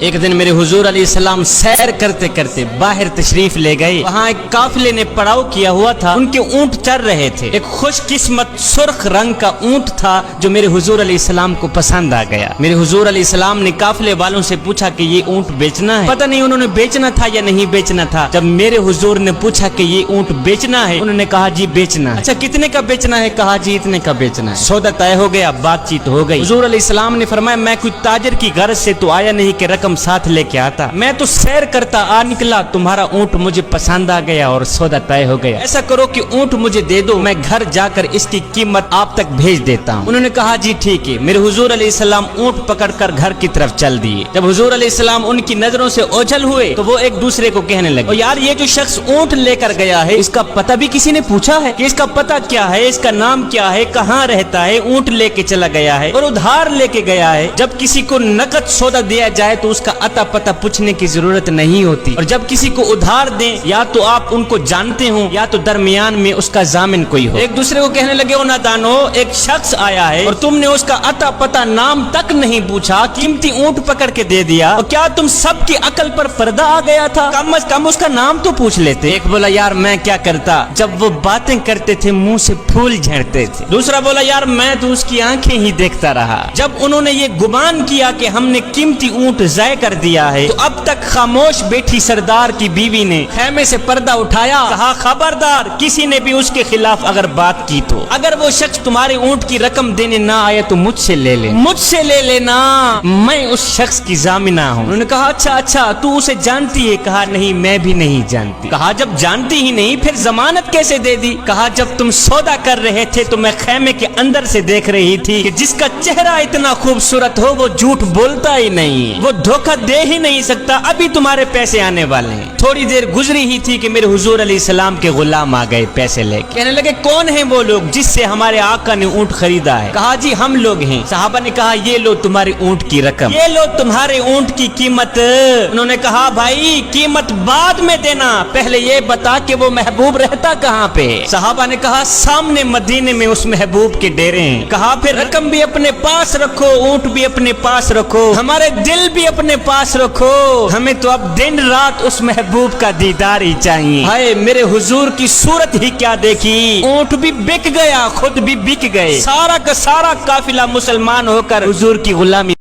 ایک دن میرے حضور علیہ السلام سیر کرتے کرتے باہر تشریف لے گئے. وہاں ایک قافلے نے پڑاؤ کیا ہوا تھا. ان کے اونٹ چر رہے تھے. ایک خوش قسمت سرخ رنگ کا اونٹ تھا جو میرے حضور علیہ السلام کو پسند آ گیا. میرے حضور علیہ السلام نے قافلے والوں سے پوچھا کہ یہ اونٹ بیچنا ہے. پتہ نہیں انہوں نے بیچنا تھا یا نہیں بیچنا تھا. جب میرے حضور نے پوچھا کہ یہ اونٹ بیچنا ہے, انہوں نے کہا جی بیچنا ہے. اچھا کتنے کا بیچنا ہے؟ کہا جی اتنے کا بیچنا ہے. سودا طے ہو گیا, بات چیت ہو گئی. حضور علیہ السلام نے فرمایا میں کوئی تاجر کی غرض سے تو آیا نہیں کہ رقم ساتھ لے کے آتا, میں تو سیر کرتا آ نکلا, تمہارا اونٹ مجھے پسند آ گیا اور سودا طے ہو گیا. ایسا کرو کہ اونٹ مجھے دے دو, میں گھر جا کر اس کی قیمت آپ تک بھیج دیتا ہوں. انہوں نے کہا جی ٹھیک ہے. میرے حضور علیہ السلام اونٹ پکڑ کر گھر کی طرف چل دیے. جب حضور علیہ السلام ان کی نظروں سے اوجھل ہوئے تو وہ ایک دوسرے کو کہنے لگے, یار یہ جو شخص اونٹ لے کر گیا ہے اس کا پتہ بھی کسی نے پوچھا ہے کہ اس کا پتہ کیا ہے, اس کا نام کیا ہے, کہاں رہتا ہے؟ اونٹ لے کے چلا گیا ہے اور ادھار لے کے گیا ہے. جب کسی کو نقد سودا دیا جائے تو اس کا اتا پتہ پوچھنے کی ضرورت نہیں ہوتی, اور جب کسی کو ادھار دیں یا تو آپ ان کو جانتے ہوں یا تو درمیان میں اس کا ضامن کوئی ہو. ایک دوسرے کو کہنے لگے, او نادانو, ایک شخص آیا ہے اور تم نے اس کا اتا پتہ نام تک نہیں پوچھا, قیمتی اونٹ پکڑ کے دے دیا, اور کیا تم سب کی عقل پر پردہ آ گیا تھا؟ کم از کم اس کا نام تو پوچھ لیتے. ایک بولا یار میں کیا کرتا, جب وہ باتیں کرتے تھے منہ سے پھول جھڑتے تھے. دوسرا بولا یار میں تو اس کی آنکھیں ہی دیکھتا رہا. جب انہوں نے یہ گمان کیا کہ ہم نے قیمتی اونٹ ضائع کر دیا ہے تو اب تک خاموش بیٹھی سردار کی بیوی نے خیمے سے پردہ اٹھایا, کہا خبردار کسی نے بھی اس کے خلاف اگر بات کی تو اگر وہ شخص تمہارے اونٹ کی رقم دینے نہ آئے تو مجھ سے لے لے, مجھ سے لے لینا, میں اس شخص کی ضامنہ ہوں. انہوں نے کہا اچھا تو اسے جانتی ہے؟ کہا نہیں میں بھی نہیں جانتی. کہا جب جانتی ہی نہیں پھر ضمانت کیسے دے دی؟ کہا جب تم سودا کر رہے تھے تو میں خیمے کے اندر سے دیکھ رہی تھی کہ جس کا چہرہ اتنا خوبصورت ہو وہ جھوٹ بولتا ہی نہیں, وہ دھوکہ دے ہی نہیں سکتا. ابھی تمہارے پیسے آنے والے ہیں. تھوڑی دیر گزری ہی تھی کہ میرے حضور علیہ السلام کے غلام آ گئے پیسے لے کے. کہنے لگے کون ہیں وہ لوگ جس سے ہمارے آقا نے اونٹ خریدا ہے؟ کہا جی ہم لوگ ہیں. صحابہ نے کہا یہ لو تمہارے اونٹ کی رقم, یہ لو تمہارے اونٹ کی قیمت. انہوں نے کہا بھائی قیمت بعد میں دینا, پہلے یہ بتا کہ وہ محبوب رہتا کہاں پہ؟ صحابہ نے کہا سامنے مدینے میں اس محبوب کے ڈیرے ہیں. کہا پھر رقم بھی اپنے پاس رکھو, اونٹ بھی اپنے پاس رکھو, ہمارے دل بھی اپنے پاس رکھو, ہمیں تو اب دن رات اس محبوب کا دیدار ہی چاہیے. ہائے میرے حضور کی صورت ہی کیا دیکھی, اونٹ بھی بک گیا, خود بھی بک گئے, سارا کا سارا قافلہ مسلمان ہو کر حضور کی غلامی